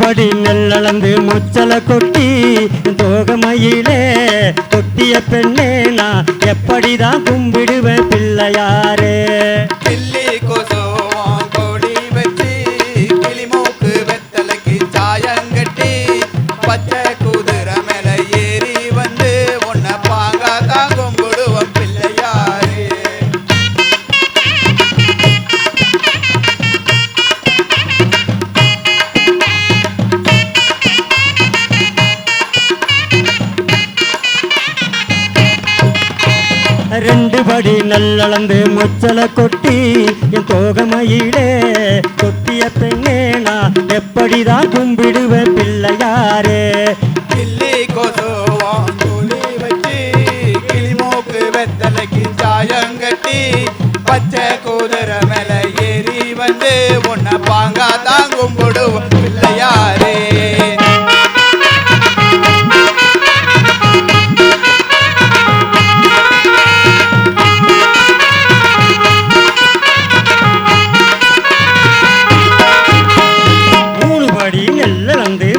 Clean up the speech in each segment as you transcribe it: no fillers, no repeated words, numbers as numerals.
படி நெல்லளந்து முச்சல கொட்டி தோகமையிலே கொட்டிய பெண்ணே நான் எப்படிதான் கும்பிடுவேன் பிள்ளையாரே. கிள்ளி கொசோவான் கொடி வச்சு கிளிமூக்கு வெத்தலைக்கு சாயங்கட்டி பச்சை குதிரை மேல ஏறி வந்து உன்னை பாங்கா தான் கும்பிடுவோம் பிள்ளையாரே. ரெண்டு படி நெல்லளந்து முச்சல கொட்டி என் தோகமையிலே கொட்டிய பெண்ணே நான் எப்படிதான் கும்பிடுவேன் பிள்ளையாரே. கிள்ளி கொசோவான் கொடி வச்சு கிளிமூக்கு வெத்தலைக்கு சாயங்கட்டி பச்சை குதிரை மேல ஏறி வந்து உன்னை பாங்கா தான் கும்பிடுவோம் பிள்ளையாரே.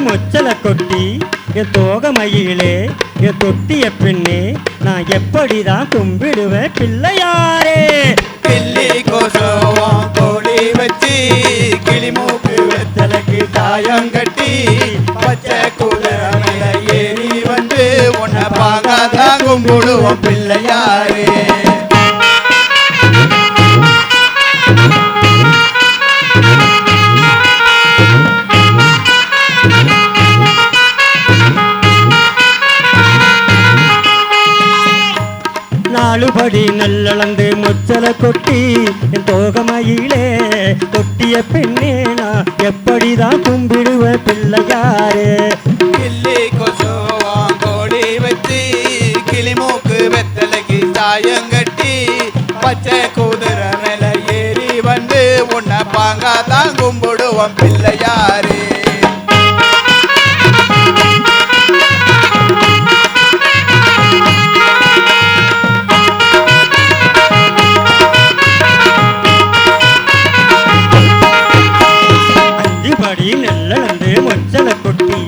முச்சல கொட்டி என் தோகமையிலே என் தொட்டிய பெண்ணே நான் எப்படிதான் கும்பிடுவேன் பிள்ளையாரே. கிள்ளி கொசோவான் கொடி வச்சு கிளிமூக்கு வெத்தலைக்கு சாயம் கட்டி பச்சை குதிரை மேல ஏறி வந்து உன்னை பாங்கா தான் கும்பிடுவோம் பிள்ளையாரே. நாலுபடி நெல்லளந்து முச்சல கொட்டி என் தோகமையிலே கொட்டிய பெண்ணே நான் எப்படிதான் கும்பிடுவேன் பிள்ளையாரே. கிள்ளி கொசோவான் கொடி வச்சு கிளிமூக்கு வெத்தலைக்கு சாயங்கட்டி பச்சை குதிரை மேல ஏறி வந்து உன்னை பாங்கா தான் கும்பிடுவோம் பிள்ளையாரே. நெல்லளந்து முச்சல கொட்டி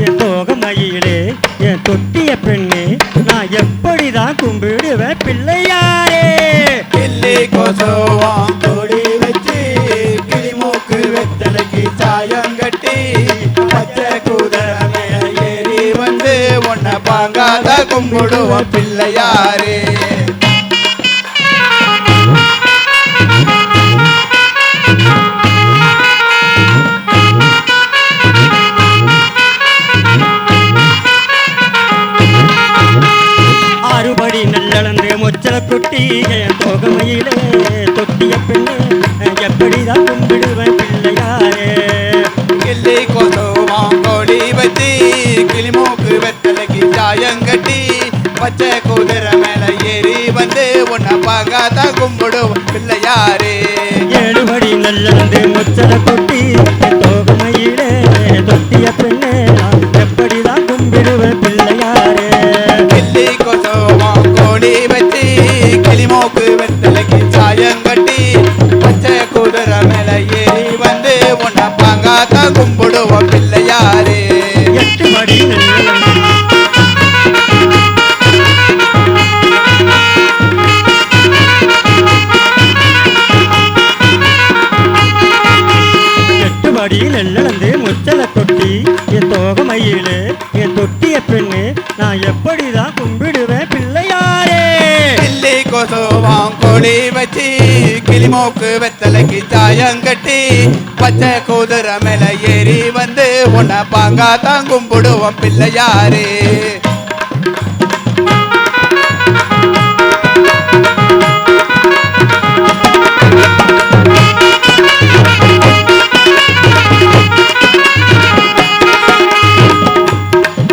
என் தோகமையிலே என் தொட்டிய பெண்ணே நான் எப்படிதான் கும்பிடுவேன் பிள்ளையாரே. கிள்ளி கொசோவான் கொடி வச்சு கிளிமூக்கு வெத்தலைக்கு சாயம் கட்டி பச்சை குதிரை மேல ஏறி வந்து உன்னை பாங்கா தான் கும்பிடுவோம் பிள்ளையாரே. ஆறுபடி நெல்லளந்து முச்சல கொட்டி என் தோகமையிலே தொட்டிய பெண்ணே எப்படிதான் கும்பிடுவேன் பிள்ளையாரே. கிள்ளி கொசோவான் கொடி வச்சு கிளிமூக்கு வெத்தலைக்கு சாயங்கட்டி பச்சை குதிரை மேல ஏறி வந்து உன்னை பாங்கா தான் கும்பிடுவோம் பிள்ளையாரே. ஏழுபடி நெல்லளந்து முச்சல கொட்டி என் தோகமையிலே தொட்டிய பெண்ணே நான் எப்படிதான் கும்பிடுவேன் பிள்ளையாரே. கிள்ளி கொசோவான் கொடி வச்சு கிளிமூக்கு வெத்தலைக்கு சாயங்கட்டி பச்சை குதிரை மேல ஏறி வந்து உன்னை பாங்கா தான் கும்பிடுவோம் பிள்ளையாரே. எட்டுபடி நெல்லளந்து எட்டுபடி நெல்லளந்து முச்சல கொட்டி என் தோகமையிலே என் தொட்டிய பெண்ணு நான் எப்படிதான் கும்பிடுவேன் பிள்ளையாரே. கிள்ளி கொசோவான் கொடி வச்சு கிளிமூக்கு வெத்தலைக்கு சாயங்கட்டி பச்சை குதிரை மேல ஏறி வந்து உன்னை பாங்கா தான் கும்பிடுவோம் பிள்ளையாரே.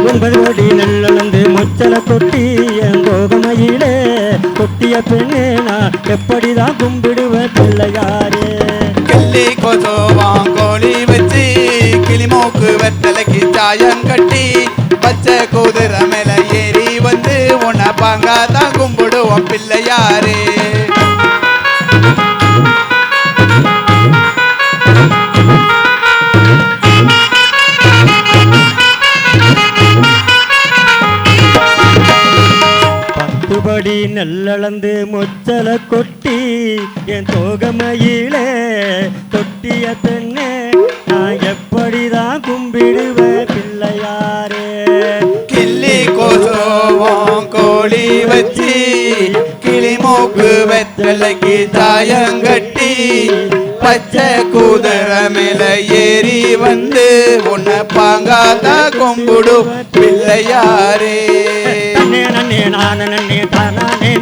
ஒன்பது படி நெல்லளந்து முச்சல கொட்டி என் தோகமையிலே கொட்டிய பெண்ணே நான் எப்படிதான் கும்பிடுவேன் பிள்ளையாரே. கிள்ளி கொசோவான் கோழி வச்சு கிளிமூக்கு வெத்தலைக்கு சாயம் கட்டி பச்சை குதிரை மேல ஏறி வந்து உன்னை பாங்கா தான் கும்பிடுவோம் பிள்ளையாரே. நெல்லளந்து மொச்சல கொட்டி என் தோகமையிலே தொட்டிய பெண்ணே நான் எப்படிதான் கும்பிடுவேன் பிள்ளையாரே கிள்ளி கொசுவோம் கோழி வச்சு கிளிமூக்கு வெத்தலைக்கு தாயங்கட்டி பச்சை குதிரை மேல ஏறி வந்து உன்னை பாங்காத்தா கும்பிடு பிள்ளையாரே நன்னே நன்னே நான நன்னே தானே